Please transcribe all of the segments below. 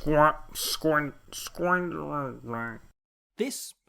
This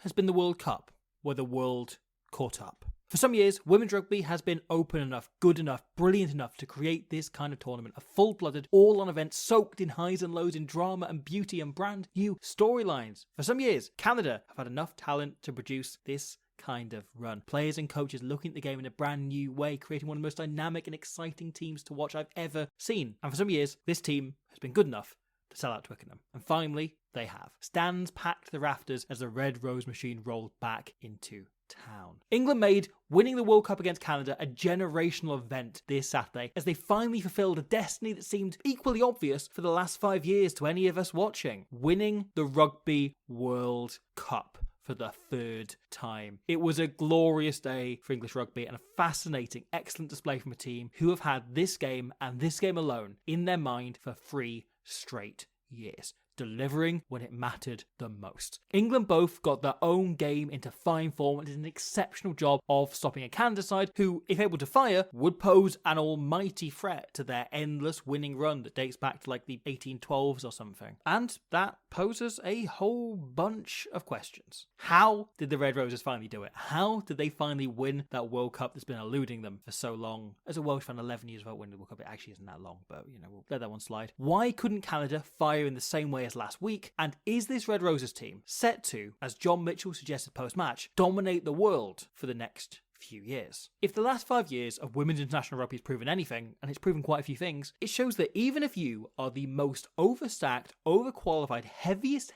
has been the World Cup, where the world caught up. For some years, women's rugby has been open enough, good enough, brilliant enough to create this kind of tournament, a full-blooded, all-on event soaked in highs and lows, in drama and beauty and brand new storylines. For some years, Canada have had enough talent to produce this kind of run. Players and coaches looking at the game in a brand new way, creating one of the most dynamic and exciting teams to watch I've ever seen. And for some years, this team has been good enough to sell out Twickenham. And finally, they have. Stands packed to the rafters as the Red Rose machine rolled back into town. England made winning the World Cup against Canada a generational event this Saturday, as they finally fulfilled a destiny that seemed equally obvious for the last 5 years to any of us watching. Winning the Rugby World Cup for the third time. It was a glorious day for English rugby and a fascinating, excellent display from a team who have had this game and this game alone in their mind for 3 straight years, delivering when it mattered the most. England both got their own game into fine form and did an exceptional job of stopping a Canada side who, if able to fire, would pose an almighty threat to their endless winning run that dates back to like the 1812s or something. And that poses a whole bunch of questions. How did the Red Roses finally do it? How did they finally win that World Cup that's been eluding them for so long? As a Welsh fan, 11 years without winning the World Cup, it actually isn't that long, but we'll let that one slide. Why couldn't Canada fire in the same way as last week? And is this Red Roses team set to, as John Mitchell suggested post-match, dominate the world for the next few years? If the last 5 years of women's international rugby has proven anything, and it's proven quite a few things, it shows that even if you are the most overstacked, overqualified, heaviest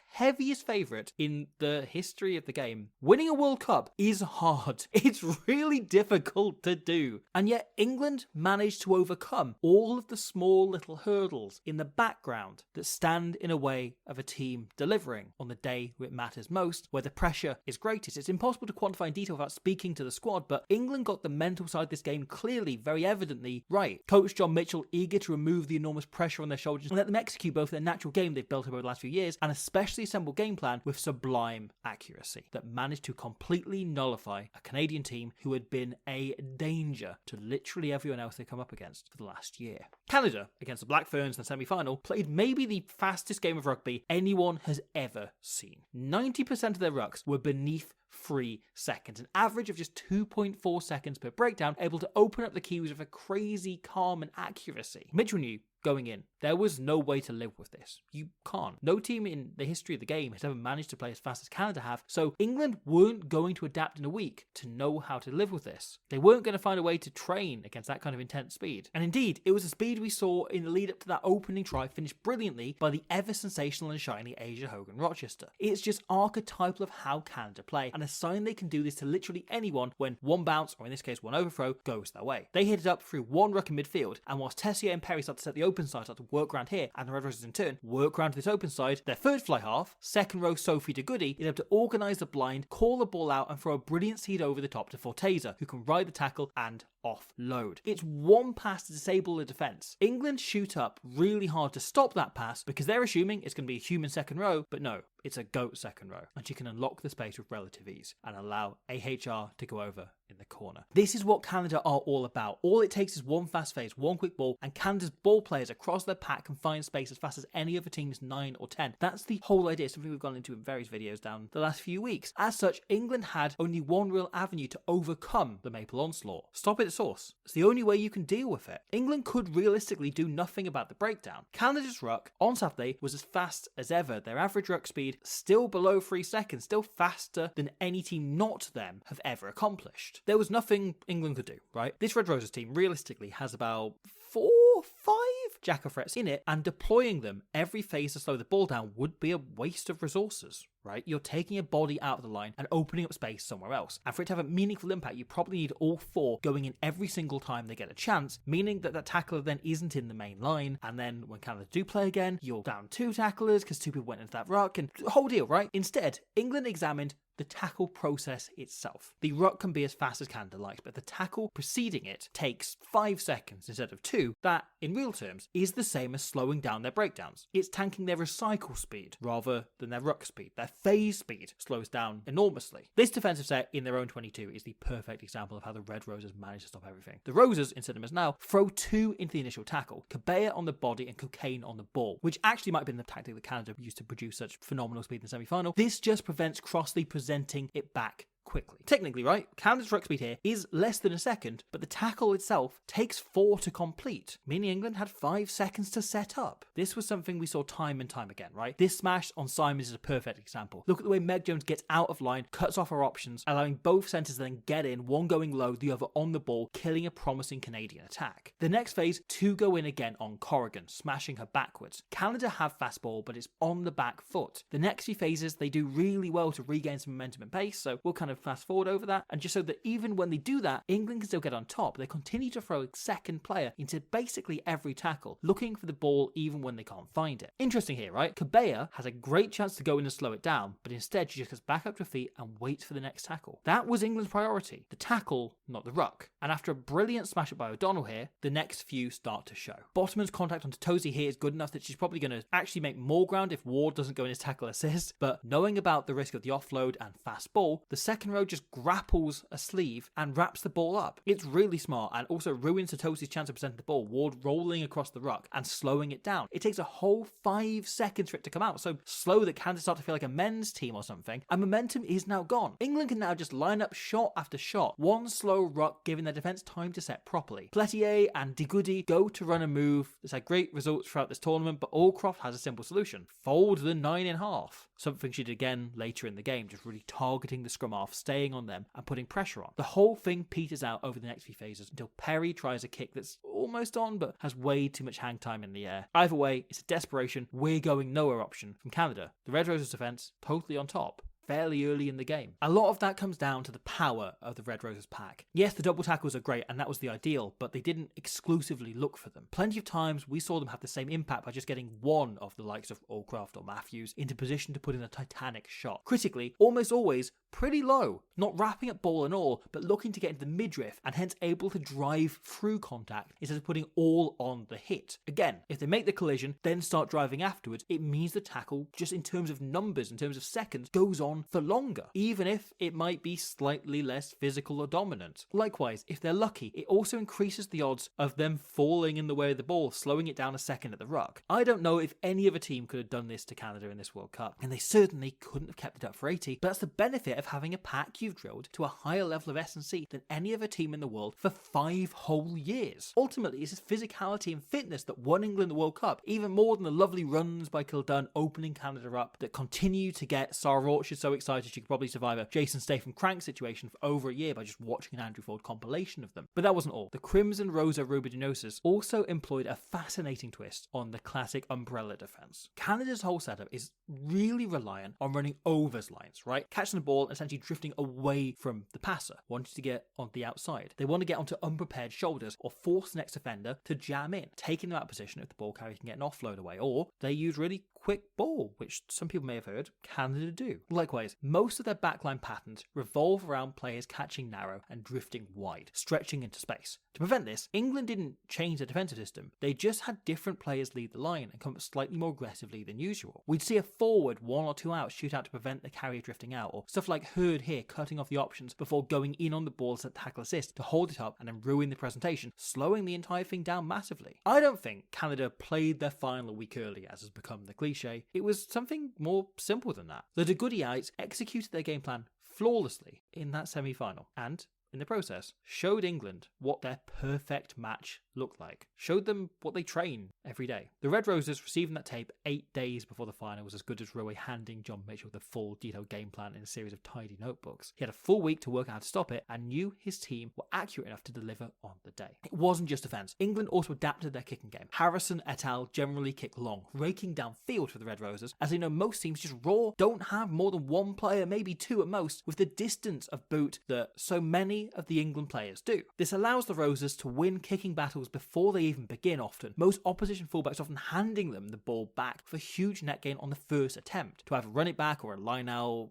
favourite in the history of the game, winning a World Cup is hard. It's really difficult to do. And yet England managed to overcome all of the small little hurdles in the background that stand in a way of a team delivering on the day where it matters most, where the pressure is greatest. It's impossible to quantify in detail without speaking to the squad, but England got the mental side of this game clearly, very evidently right. Coach John Mitchell eager to remove the enormous pressure on their shoulders and let them execute both their natural game they've built up over the last few years and a specially assembled game plan with sublime accuracy that managed to completely nullify a Canadian team who had been a danger to literally everyone else they come up against for the last year. Canada, against the Black Ferns in the semi-final, played maybe the fastest game of rugby anyone has ever seen. 90% of their rucks were beneath 3 seconds, an average of just 2.4 seconds per breakdown, able to open up the queues with a crazy calm and accuracy. Mitchell knew going in there was no way to live with this. You can't. No team in the history of the game has ever managed to play as fast as Canada have, so England weren't going to adapt in a week to know how to live with this. They weren't going to find a way to train against that kind of intense speed. And indeed, it was the speed we saw in the lead up to that opening try finished brilliantly by the ever sensational and shiny Asia Hogan-Rochester. It's just archetypal of how Canada play, and a sign they can do this to literally anyone when one bounce, or in this case one overthrow, goes their way. They hit it up through one ruck in midfield, and whilst Tessier and Perry start to set the open side, start to work around here, and the Red Roses in turn work around to this open side, their third fly half, second row Sophie de Goody, is able to organise the blind, call the ball out, and throw a brilliant seed over the top to Forteza, who can ride the tackle and offload. It's one pass to disable the defence. England shoot up really hard to stop that pass because they're assuming it's going to be a human second row, but no, it's a goat second row, and she can unlock the space with relative ease and allow AHR to go over in the corner. This is what Canada are all about. All it takes is one fast phase, one quick ball, and Canada's ball players across their pack can find space as fast as any other team's 9 or 10. That's the whole idea, something we've gone into in various videos down the last few weeks. As such, England had only one real avenue to overcome the Maple onslaught. Stop it at source. It's the only way you can deal with it. England could realistically do nothing about the breakdown. Canada's ruck on Saturday was as fast as ever. Their average ruck speed still below 3 seconds, still faster than any team not them have ever accomplished. There was nothing England could do, right? This Red Roses team realistically has about 4, 5 jack-off threats in it, and deploying them every phase to slow the ball down would be a waste of resources, right? You're taking a body out of the line and opening up space somewhere else. And for it to have a meaningful impact, you probably need all 4 going in every single time they get a chance, meaning that tackler then isn't in the main line. And then when Canada do play again, you're down 2 tacklers because 2 people went into that ruck, and the whole deal, right? Instead, England examined the tackle process itself. The ruck can be as fast as Canada likes, but the tackle preceding it takes 5 seconds instead of 2. That in real terms, is the same as slowing down their breakdowns. It's tanking their recycle speed rather than their ruck speed. Their phase speed slows down enormously. This defensive set in their own 22 is the perfect example of how the Red Roses manage to stop everything. The Roses, in cinemas now, throw 2 into the initial tackle, Cabea on the body and Cocaine on the ball, which actually might have been the tactic that Canada used to produce such phenomenal speed in the semi-final. This just prevents Crossley presenting it back quickly. Technically, right, Canada's ruck speed here is less than a second, but the tackle itself takes 4 to complete, meaning England had 5 seconds to set up. This was something we saw time and time again, right? This smash on Simons is a perfect example. Look at the way Meg Jones gets out of line, cuts off her options, allowing both centres to then get in, one going low, the other on the ball, killing a promising Canadian attack. The next phase, 2 go in again on Corrigan, smashing her backwards. Canada have fast ball, but it's on the back foot. The next few phases, they do really well to regain some momentum and pace, so we'll kind of fast forward over that, and just so that even when they do that, England can still get on top. They continue to throw a second player into basically every tackle, looking for the ball even when they can't find it. Interesting here, right? Cabea has a great chance to go in and slow it down, but instead she just goes back up to her feet and waits for the next tackle. That was England's priority, the tackle, not the ruck. And after a brilliant smash up by O'Donnell here, the next few start to show. Bottomann's contact onto Tozy here is good enough that she's probably going to actually make more ground if Ward doesn't go in his tackle assist, but knowing about the risk of the offload and fast ball, the second row just grapples a sleeve and wraps the ball up. It's really smart and also ruins Satosi's chance of presenting the ball, Ward rolling across the ruck and slowing it down. It takes a whole 5 seconds for it to come out, so slow that Canada start to feel like a men's team or something, and momentum is now gone. England can now just line up shot after shot, one slow ruck giving their defence time to set properly. Plettier and De Goody go to run a move that's had great results throughout this tournament, but Allcroft has a simple solution. Fold the 9 in half. Something she did again later in the game, just really targeting the scrum half, staying on them and putting pressure on. The whole thing peters out over the next few phases until Perry tries a kick that's almost on but has way too much hang time in the air. Either way, it's a desperation, we're going nowhere option from Canada. The Red Roses defence totally on top fairly early in the game. A lot of that comes down to the power of the Red Roses pack. Yes, the double tackles are great and that was the ideal, but they didn't exclusively look for them. Plenty of times we saw them have the same impact by just getting one of the likes of Allcroft or Matthews into position to put in a titanic shot. Critically, almost always pretty low, not wrapping up ball and all, but looking to get into the midriff and hence able to drive through contact instead of putting all on the hit. Again, if they make the collision, then start driving afterwards, it means the tackle, just in terms of numbers, in terms of seconds, goes on for longer, even if it might be slightly less physical or dominant. Likewise, if they're lucky, it also increases the odds of them falling in the way of the ball, slowing it down a second at the ruck. I don't know if any other team could have done this to Canada in this World Cup, and they certainly couldn't have kept it up for 80, but that's the benefit of having a pack you've drilled to a higher level of S&C than any other team in the world for 5 whole years. Ultimately, it's this physicality and fitness that won England the World Cup, even more than the lovely runs by Kildunn opening Canada up that continue to get Sarah Orchard so excited she could probably survive a Jason Statham crank situation for over a year by just watching an Andrew Ford compilation of them. But that wasn't all. The Crimson Rosa Rubidinosis also employed a fascinating twist on the classic umbrella defence. Canada's whole setup is really reliant on running overs lines, right? Catching the ball and essentially drifting away from the passer, wanting to get on the outside. They want to get onto unprepared shoulders or force the next defender to jam in, taking them out of position if the ball carrier can get an offload away, or they use really quick ball, which some people may have heard Canada do. Likewise, most of their backline patterns revolve around players catching narrow and drifting wide, stretching into space. To prevent this, England didn't change their defensive system, they just had different players lead the line and come up slightly more aggressively than usual. We'd see a forward 1 or 2 out shoot out to prevent the carrier drifting out, or stuff like Hurd here cutting off the options before going in on the balls at tackle assist to hold it up and then ruin the presentation, slowing the entire thing down massively. I don't think Canada played their final a week early, as has become the cliche. It was something more simple than that. The De Goodyites executed their game plan flawlessly in that semi-final, and in the process, showed England what their perfect match looked like. Showed them what they train every day. The Red Roses receiving that tape 8 days before the final was as good as Rowe handing John Mitchell the full detailed game plan in a series of tidy notebooks. He had a full week to work out how to stop it and knew his team were accurate enough to deliver on the day. It wasn't just defence. England also adapted their kicking game. Harrison et al. Generally kick long, raking downfield for the Red Roses, as they know most teams just raw don't have more than one player, maybe 2 at most, with the distance of boot that so many many of the England players do. This allows the Roses to win kicking battles before they even begin often, most opposition fullbacks often handing them the ball back for huge net gain on the first attempt, to either run it back or a line out,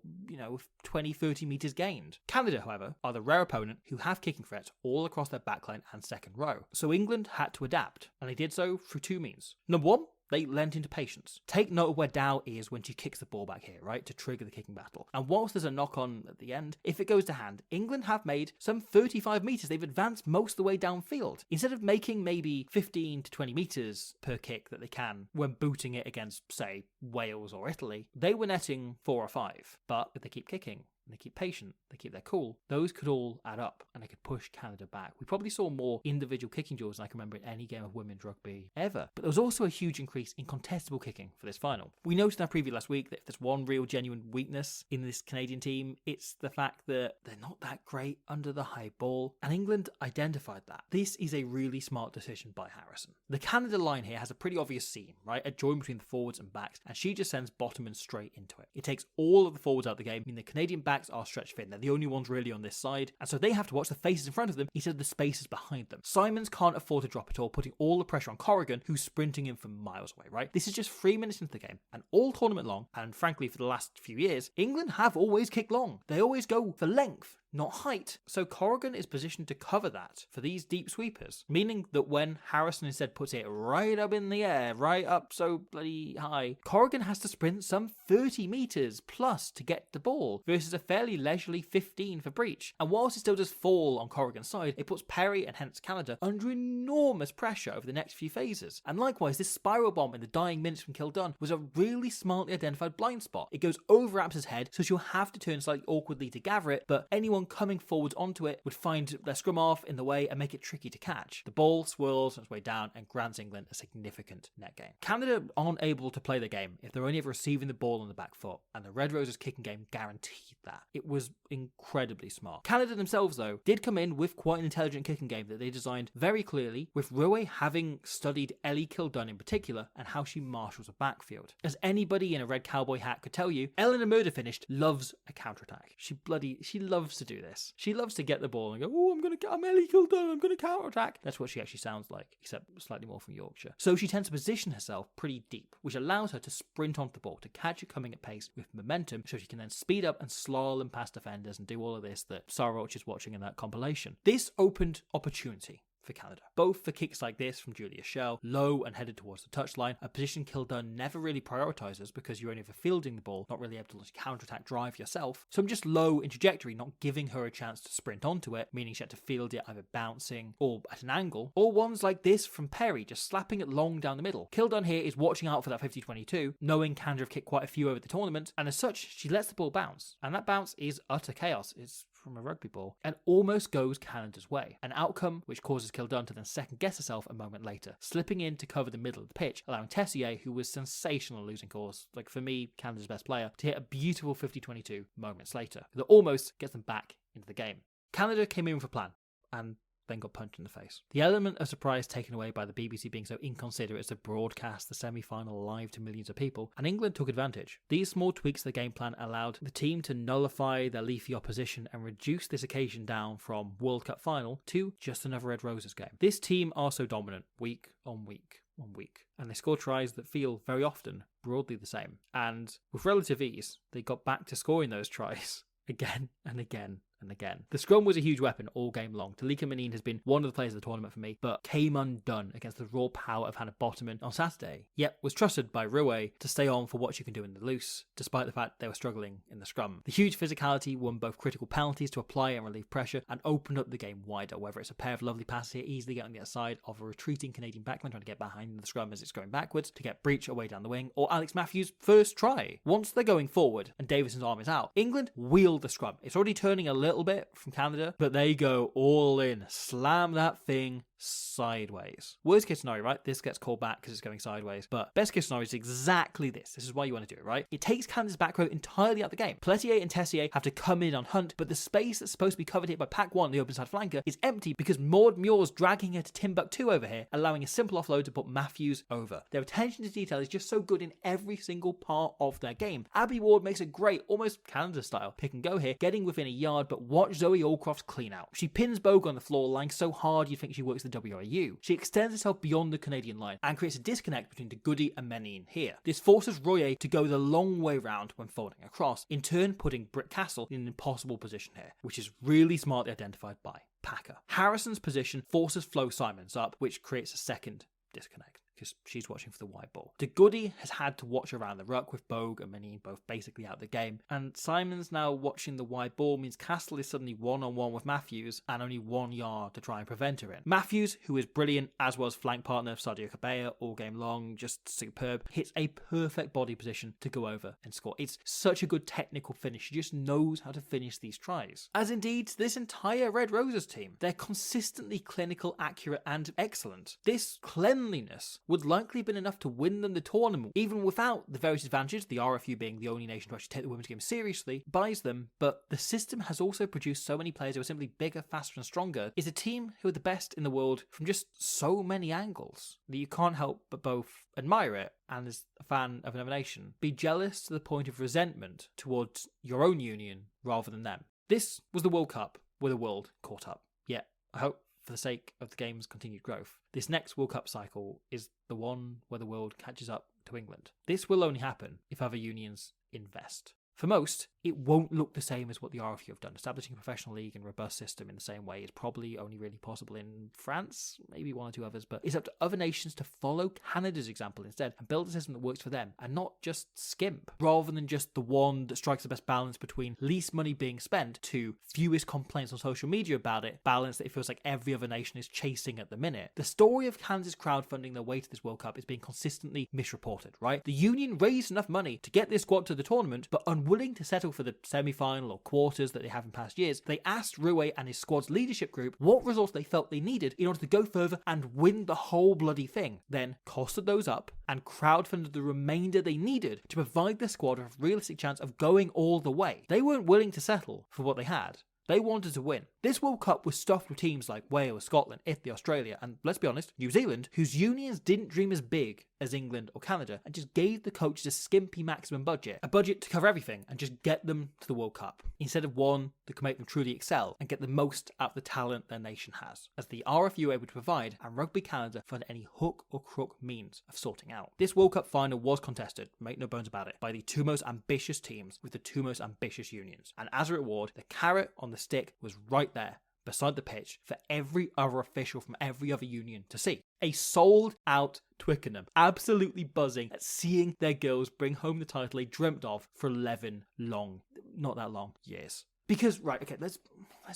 with 20-30 metres gained. Canada, however, are the rare opponent who have kicking threats all across their backline and second row. So England had to adapt, and they did so through two means. Number one, they lent into patience. Take note of where Dow is when she kicks the ball back here, right, to trigger the kicking battle. And whilst there's a knock-on at the end, if it goes to hand, England have made some 35 metres. They've advanced most of the way downfield. Instead of making maybe 15 to 20 metres per kick that they can when booting it against, say, Wales or Italy, they were netting 4 or 5. But if they keep kicking, and they keep patient, they keep their cool, those could all add up and they could push Canada back. We probably saw more individual kicking duels than I can remember in any game of women's rugby ever. But there was also a huge increase in contestable kicking for this final. We noted in our preview last week that if there's one real genuine weakness in this Canadian team, it's the fact that they're not that great under the high ball, and England identified that. This is a really smart decision by Harrison. The Canada line here has a pretty obvious seam, right? A join between the forwards and backs, and she just sends Bottomman straight into it. It takes all of the forwards out of the game, meaning the Canadian backs are stretched thin. They're the only ones really on this side, and so they have to watch the faces in front of them instead of the spaces behind them. Simons can't afford to drop it all, putting all the pressure on Corrigan, who's sprinting in from miles away, right? This is just 3 minutes into the game, and all tournament long, and frankly for the last few years, England have always kicked long. They always go for length, not height. So Corrigan is positioned to cover that for these deep sweepers, meaning that when Harrison instead puts it right up in the air, right up so bloody high, Corrigan has to sprint some 30 metres plus to get the ball versus a fairly leisurely 15 for breach. And whilst it still does fall on Corrigan's side, it puts Perry and hence Canada under enormous pressure over the next few phases. And likewise, this spiral bomb in the dying minutes from Kildun was a really smartly identified blind spot. It goes over Apps' head, so she'll have to turn slightly awkwardly to gather it, but anyone coming forwards onto it would find their scrum half in the way and make it tricky to catch. The ball swirls on its way down and grants England a significant net gain. Canada aren't able to play the game if they're only ever receiving the ball on the back foot, and the Red Roses kicking game guaranteed that. It was incredibly smart. Canada themselves, though, did come in with quite an intelligent kicking game that they designed very clearly, with Rowe having studied Ellie Kildun in particular and how she marshals a backfield. As anybody in a red cowboy hat could tell you, Eleanor Murder finished loves a counterattack. She loves to do this. She loves to get the ball and go, oh, I'm Ellie Kildun, I'm going to counterattack. That's what she actually sounds like, except slightly more from Yorkshire. So she tends to position herself pretty deep, which allows her to sprint onto the ball, to catch it coming at pace with momentum, so she can then speed up and slalom past defenders and do all of this that Sarah Roach is watching in that compilation. This opened opportunity for Canada, both for kicks like this from Julia Schell, low and headed towards the touchline, a position Kildun never really prioritises because you're only ever fielding the ball, not really able to launch a counter-attack drive yourself. So I'm just low in trajectory, not giving her a chance to sprint onto it, meaning she had to field it either bouncing or at an angle, or ones like this from Perry, just slapping it long down the middle. Kildun here is watching out for that 50-22, knowing Canada have kicked quite a few over the tournament, and as such, she lets the ball bounce, and that bounce is utter chaos. It's from a rugby ball, and almost goes Canada's way. An outcome which causes Kildun to then second guess herself a moment later, slipping in to cover the middle of the pitch, allowing Tessier, who was sensational losing course, like for me, Canada's best player, to hit a beautiful 50-22 moments later, that almost gets them back into the game. Canada came in with a plan, and then got punched in the face. The element of surprise taken away by the BBC being so inconsiderate as to broadcast the semi-final live to millions of people, and England took advantage. These small tweaks to the game plan allowed the team to nullify their leafy opposition and reduce this occasion down from World Cup final to just another Red Roses game. This team are so dominant, week on week on week, and they score tries that feel very often broadly the same. And with relative ease, they got back to scoring those tries again and again and again. The scrum was a huge weapon all game long. Talika Manine has been one of the players of the tournament for me, but came undone against the raw power of Hannah Bottomman on Saturday, yet was trusted by Rowe to stay on for what she can do in the loose, despite the fact they were struggling in the scrum. The huge physicality won both critical penalties to apply and relieve pressure, and opened up the game wider, whether it's a pair of lovely passes here, easily getting the other side of a retreating Canadian backline trying to get behind the scrum as it's going backwards, to get breach away down the wing, or Alex Matthews' first try. Once they're going forward, and Davison's arm is out, England wheel the scrum. It's already turning a little bit from Canada, but they go all in, slam that thing sideways. Worst case scenario, right? This gets called back because it's going sideways. But best case scenario is exactly this. This is why you want to do it, right? It takes Canada's back row entirely out of the game. Pelletier and Tessier have to come in on Hunt, but the space that's supposed to be covered here by Pack 1, the open side flanker, is empty because Maud Muir's dragging her to Timbuktu over here, allowing a simple offload to put Matthews over. Their attention to detail is just so good in every single part of their game. Abby Ward makes a great, almost Canada style, pick and go here, getting within a yard, but watch Zoe Allcroft's clean out. She pins Bogue on the floor, lying so hard you'd think she works the WIU. She extends herself beyond the Canadian line and creates a disconnect between De Goody and Menin here. This forces Royer to go the long way round when folding across, in turn putting Britt Castle in an impossible position here, which is really smartly identified by Packer. Harrison's position forces Flo Simons up, which creates a second disconnect, because she's watching for the wide ball. De Goody has had to watch around the ruck with Bogue and Menin both basically out of the game, and Simons now watching the wide ball means Castle is suddenly one-on-one with Matthews and only 1 yard to try and prevent her in. Matthews, who is brilliant, as was flank partner Sadio Kabea all game long, just superb, hits a perfect body position to go over and score. It's such a good technical finish. She just knows how to finish these tries. As indeed this entire Red Roses team. They're consistently clinical, accurate, and excellent. This cleanliness would likely have been enough to win them the tournament, even without the various advantages, the RFU being the only nation to actually take the women's game seriously, buys them, but the system has also produced so many players who are simply bigger, faster, and stronger. It's a team who are the best in the world from just so many angles that you can't help but both admire it and, as a fan of another nation, be jealous to the point of resentment towards your own union rather than them. This was the World Cup where the world caught up. Yeah, I hope for the sake of the game's continued growth, this next World Cup cycle is the one where the world catches up to England. This will only happen if other unions invest. For most, it won't look the same as what the RFU have done. Establishing a professional league and robust system in the same way is probably only really possible in France, maybe one or two others, but it's up to other nations to follow Canada's example instead and build a system that works for them and not just skimp, rather than just the one that strikes the best balance between least money being spent to fewest complaints on social media about it, balance that it feels like every other nation is chasing at the minute. The story of Canada's crowdfunding their way to this World Cup is being consistently misreported, right? The union raised enough money to get this squad to the tournament, but unwilling to settle for the semi-final or quarters that they have in past years, they asked Rouet and his squad's leadership group what resource they felt they needed in order to go further and win the whole bloody thing, then costed those up and crowdfunded the remainder they needed to provide the squad with a realistic chance of going all the way. They weren't willing to settle for what they had. They wanted to win. This World Cup was stuffed with teams like Wales, Scotland, Italy, Australia, and let's be honest, New Zealand, whose unions didn't dream as big as England or Canada and just gave the coaches a skimpy maximum budget. A budget to cover everything and just get them to the World Cup, instead of one that can make them truly excel and get the most out of the talent their nation has, as the RFU were able to provide and Rugby Canada found any hook or crook means of sorting out. This World Cup final was contested, make no bones about it, by the two most ambitious teams with the two most ambitious unions. And as a reward, the carrot on the stick was right there beside the pitch for every other official from every other union to see. A sold out Twickenham, absolutely buzzing at seeing their girls bring home the title they dreamt of for 11 long, not that long, years. Because, right, okay, let's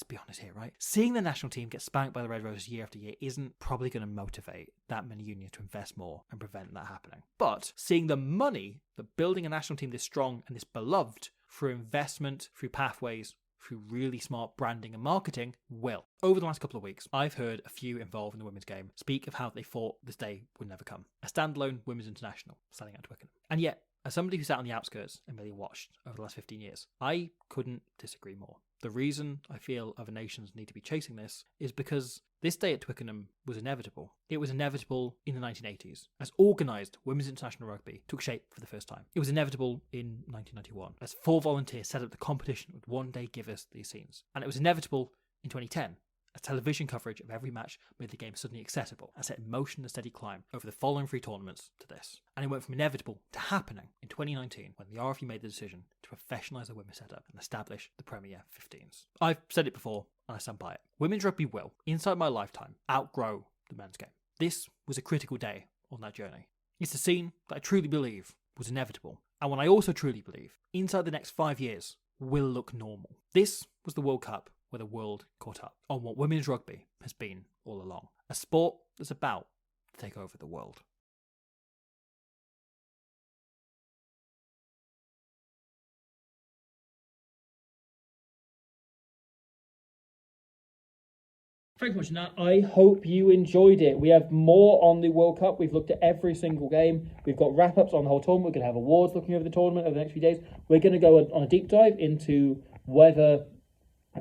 be honest here, right? Seeing the national team get spanked by the Red Roses year after year isn't probably going to motivate that many unions to invest more and prevent that happening. But seeing the money that building a national team this strong and this beloved through investment, through pathways, through really smart branding and marketing will. Over the last couple of weeks, I've heard a few involved in the women's game speak of how they thought this day would never come. A standalone women's international selling out Twickenham. And yet, as somebody who sat on the outskirts and really watched over the last 15 years, I couldn't disagree more. The reason I feel other nations need to be chasing this is because this day at Twickenham was inevitable. It was inevitable in the 1980s, as organised women's international rugby took shape for the first time. It was inevitable in 1991, as 4 volunteers set up the competition would one day give us these scenes. And it was inevitable in 2010, as television coverage of every match made the game suddenly accessible and set in motion a steady climb over the following 3 tournaments to this. And it went from inevitable to happening in 2019 when the RFU made the decision to professionalise the women's setup and establish the Premier 15s. I've said it before and I stand by it. Women's rugby will, inside my lifetime, outgrow the men's game. This was a critical day on that journey. It's a scene that I truly believe was inevitable, and one I also truly believe, inside the next 5 years, will look normal. This was the World Cup where the world caught up on what women's rugby has been all along. A sport that's about to take over the world. Thanks for watching that. I hope you enjoyed it. We have more on the World Cup. We've looked at every single game. We've got wrap-ups on the whole tournament. We're going to have awards looking over the tournament over the next few days. We're going to go on a deep dive into whether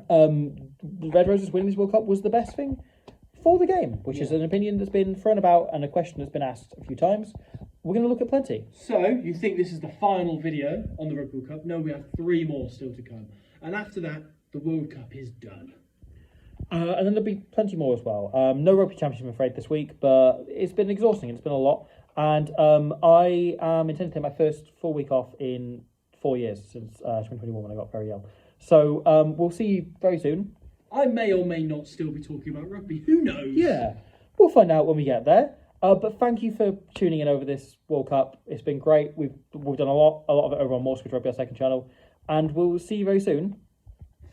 the Red Roses winning this World Cup was the best thing for the game, which is an opinion that's been thrown about and a question that's been asked a few times. We're going to look at plenty. So, you think this is the final video on the Rugby World Cup? No, we have 3 more still to come. And after that, the World Cup is done. And then there'll be plenty more as well. No Rugby Championship, I'm afraid, this week, but it's been exhausting. It's been a lot. And I am intending to take my first full week off in 4 years, since 2021 when I got very ill. So we'll see you very soon. I may or may not still be talking about rugby. Who knows? Yeah, we'll find out when we get there. But thank you for tuning in over this World Cup. It's been great. We've done a lot of it over on More Switch Rugby, our second channel. And we'll see you very soon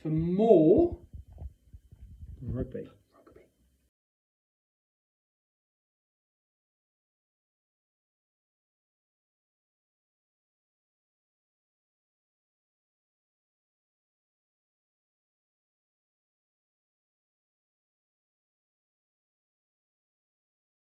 for more rugby.